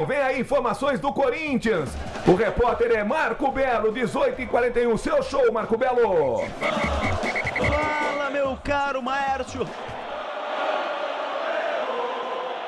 Vem aí informações do Corinthians. O repórter é Marco Belo, 18h41. Seu show, Marco Belo. Fala, meu caro Maércio.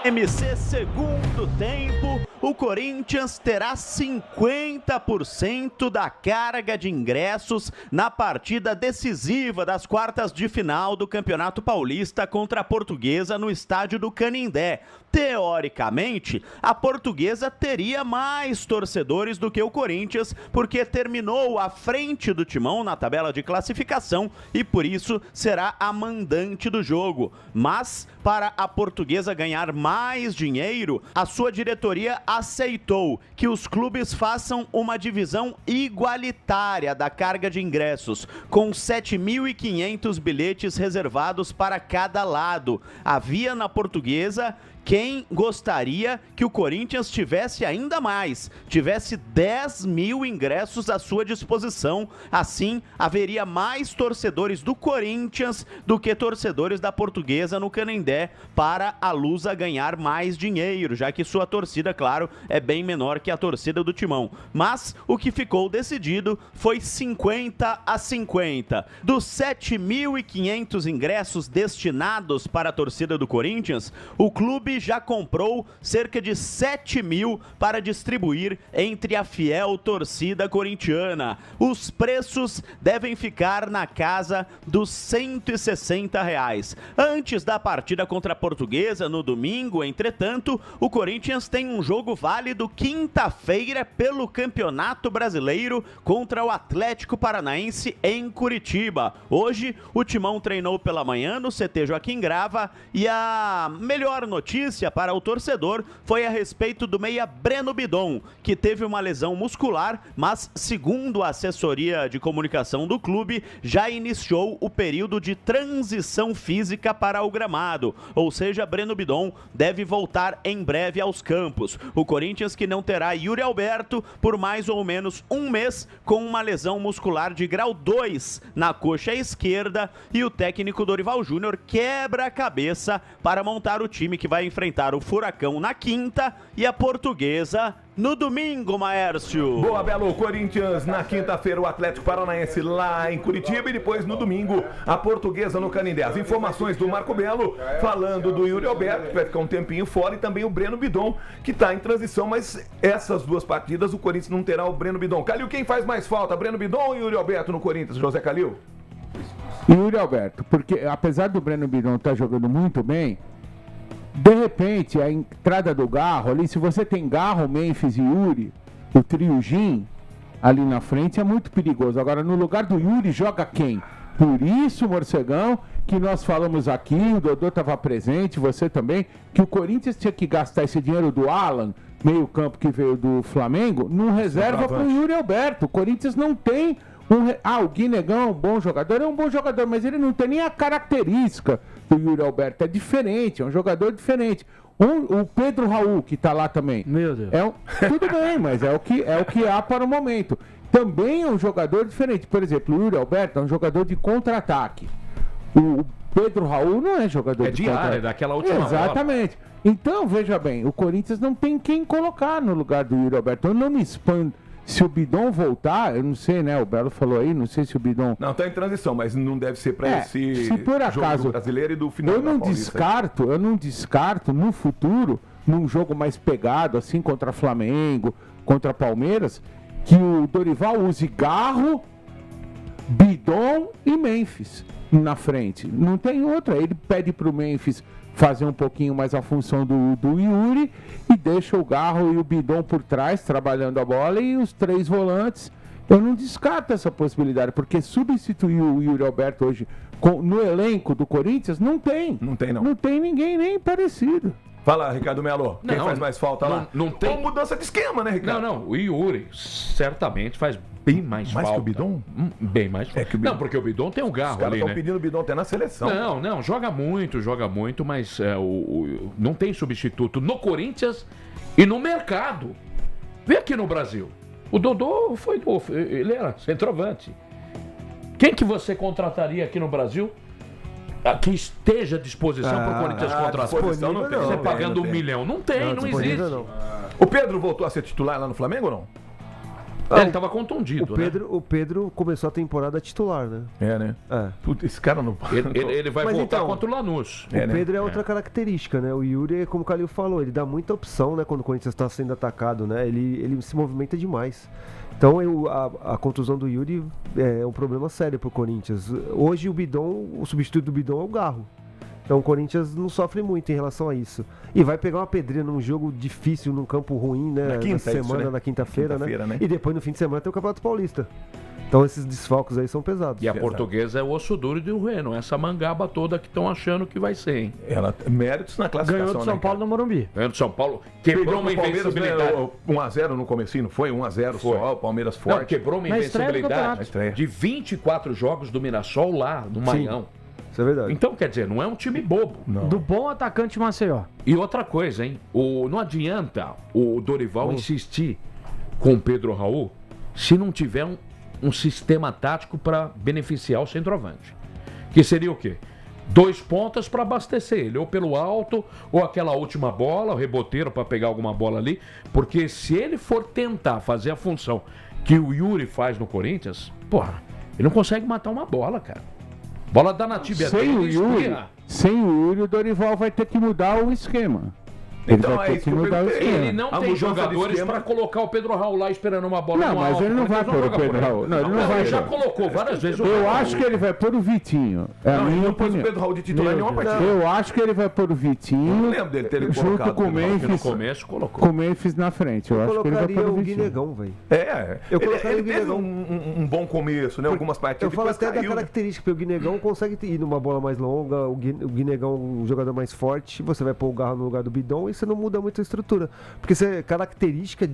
MC, segundo tempo, o Corinthians terá 50% da carga de ingressos na partida decisiva das quartas de final do Campeonato Paulista contra a Portuguesa no estádio do Canindé. Teoricamente, a Portuguesa teria mais torcedores do que o Corinthians, porque terminou à frente do Timão na tabela de classificação e por isso será a mandante do jogo. Mas, para a Portuguesa ganhar mais dinheiro, a sua diretoria aceitou que os clubes façam uma divisão igualitária da carga de ingressos, com 7.500 bilhetes reservados para cada lado. Havia na Portuguesa quem gostaria que o Corinthians tivesse ainda mais, tivesse 10.000 ingressos à sua disposição. Assim, haveria mais torcedores do Corinthians do que torcedores da Portuguesa no Canindé, para a Lusa ganhar mais dinheiro, já que sua torcida, claro, é bem menor que a torcida do Timão. Mas o que ficou decidido foi 50-50. Dos 7.500 ingressos destinados para a torcida do Corinthians, o clube já comprou cerca de 7.000 para distribuir entre a fiel torcida corintiana. Os preços devem ficar na casa dos R$160. Antes da partida contra a Portuguesa, no domingo, entretanto, o Corinthians tem um jogo válido quinta-feira pelo Campeonato Brasileiro contra o Atlético Paranaense em Curitiba. Hoje, o Timão treinou pela manhã no CT Joaquim Grava e a melhor notícia para o torcedor foi a respeito do meia Breno Bidon, que teve uma lesão muscular, mas segundo a assessoria de comunicação do clube, já iniciou o período de transição física para o gramado, ou seja, Breno Bidon deve voltar em breve aos campos. O Corinthians que não terá Yuri Alberto por mais ou menos um mês, com uma lesão muscular de grau 2 na coxa esquerda, e o técnico Dorival Júnior quebra a cabeça para montar o time que vai enfrentar o Furacão na quinta e a Portuguesa no domingo, Maércio. Boa, Belo. Corinthians na quinta-feira, o Atlético Paranaense lá em Curitiba e depois no domingo a Portuguesa no Canindé. As informações do Marco Belo falando do Yuri Alberto, que vai ficar um tempinho fora, e também o Breno Bidon, que está em transição, mas essas duas partidas o Corinthians não terá o Breno Bidon. Calil, quem faz mais falta, Breno Bidon ou Yuri Alberto no Corinthians, José Calil? Yuri Alberto, porque apesar do Breno Bidon estar jogando muito bem, de repente, a entrada do Garro ali, se você tem Garro, Memphis e Yuri, o trio Gin ali na frente é muito perigoso. Agora, no lugar do Yuri, joga quem? Por isso, Morcegão, que nós falamos aqui, o Dodô estava presente, você também, que o Corinthians tinha que gastar esse dinheiro do Alan, meio campo que veio do Flamengo, num reserva para o Yuri Alberto. O Corinthians não tem o Guinegão é um bom jogador, mas ele não tem nem a característica do Yuri Alberto, é diferente, é um jogador diferente. O Pedro Raul, que tá lá também. Meu Deus. Tudo bem, mas é o que há para o momento. Também é um jogador diferente. Por exemplo, o Yuri Alberto é um jogador de contra-ataque. O Pedro Raul não é jogador de contra-ataque. É daquela última Exatamente. Bola. Então, veja bem, o Corinthians não tem quem colocar no lugar do Yuri Alberto. Eu não me expando. Se o Bidon voltar, eu não sei, né? O Belo falou aí, não sei se o Bidon... Não, tá em transição, mas não deve ser para esse se por acaso, jogo brasileiro e do final eu não descarto no futuro, num jogo mais pegado, assim, contra Flamengo, contra Palmeiras, que o Dorival use Garro, Bidon e Memphis na frente. Não tem outra. Ele pede pro Memphis fazer um pouquinho mais a função do Yuri e deixa o Garro e o Bidon por trás trabalhando a bola e os três volantes. Eu não descarto essa possibilidade, porque substituir o Yuri Alberto hoje no elenco do Corinthians não tem. Não tem, não. Não tem ninguém nem parecido. Fala, Ricardo Melo. Quem faz mais falta lá? Não tem. Ou mudança de esquema, né, Ricardo? Não. O Yuri certamente faz bem mais falta. Mais que o Bidon? Bem mais falta. Não, porque o Bidon tem um Garro ali, né? Os caras estão pedindo o Bidon até na seleção. Não, joga muito, mas não tem substituto no Corinthians e no mercado. Vê aqui no Brasil. O Dodô ele era centroavante. Quem que você contrataria aqui no Brasil que esteja à disposição para o Corinthians contratar? Não tem, você pagando 1 milhão. Não tem, não existe. O Pedro voltou a ser titular lá no Flamengo ou não? Ele estava contundido, O Pedro começou a temporada titular, né? É, né? Puta, esse cara não... Ele vai Mas voltar então, contra o Lanús. O Pedro é outra característica, né? O Yuri, como o Calil falou, ele dá muita opção, né? Quando o Corinthians está sendo atacado, né? Ele se movimenta demais. Então a contusão do Yuri é um problema sério pro Corinthians. Hoje o substituto do Bidon é o Garro. Então o Corinthians não sofre muito em relação a isso. E vai pegar uma pedreira num jogo difícil, num campo ruim, né? Na quinta-feira, né? E depois no fim de semana tem o Campeonato Paulista. Então esses desfalques aí são pesados. E a Portuguesa é o osso duro de Urueno, essa mangaba toda que estão achando que vai ser, hein? Ela méritos na classificação. Ganhou do São Paulo no Morumbi. Ganhou do São Paulo, quebrou uma invencibilidade. 1x0 no comecinho, não foi? 1x0 só, o Palmeiras forte. Não, quebrou uma invencibilidade de 24 jogos do Mirassol lá, no Maião. Isso é verdade. Então, quer dizer, não é um time bobo. Não. Do bom atacante Maceió. E outra coisa, hein? Não adianta o Dorival insistir com o Pedro Raul se não tiver um sistema tático para beneficiar o centroavante. Que seria o quê? 2 pontas para abastecer ele, ou pelo alto, ou aquela última bola, o reboteiro para pegar alguma bola ali. Porque se ele for tentar fazer a função que o Yuri faz no Corinthians, porra, ele não consegue matar uma bola, cara. Bola da Nativa sem o Yuri, o Dorival vai ter que mudar o esquema. Então é isso que eu perguntei. Ele não tem jogadores para colocar o Pedro Raul lá esperando uma bola. Não, mas ele não vai pôr o Pedro Raul. Não, ele não vai. Ele já colocou várias vezes. Eu acho que ele vai pôr o Vitinho. Não, ele não pôs o Pedro Raul de titular em nenhuma partida. Eu acho que ele vai pôr o Vitinho. Eu não lembro dele ter junto com o Memphis. No começo colocou. Com o Memphis na frente. Eu acho que ele vai pôr o Vitinho. Guinegão, velho. Ele teve um bom começo, né? Algumas partidas. Eu falo até da característica, porque o Guinegão consegue ir numa bola mais longa, o Guinegão um jogador mais forte, você vai pôr o Garro no lugar do Bidon e você não muda muito a estrutura. Porque se é característica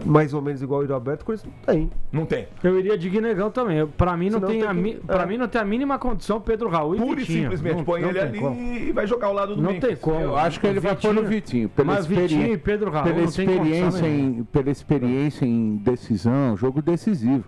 mais ou menos igual o Yuri Alberto, Corinthians não tem. Não tem. Eu iria de Guinegão também. Pra mim não tem a mínima condição Pedro Raul e Pura Vitinho. E simplesmente põe ele ali e vai jogar ao lado do Memphis. Não tem como. Eu acho que ele vai pôr o Vitinho. Mas Vitinho e Pedro Raul pela experiência em decisão, jogo decisivo.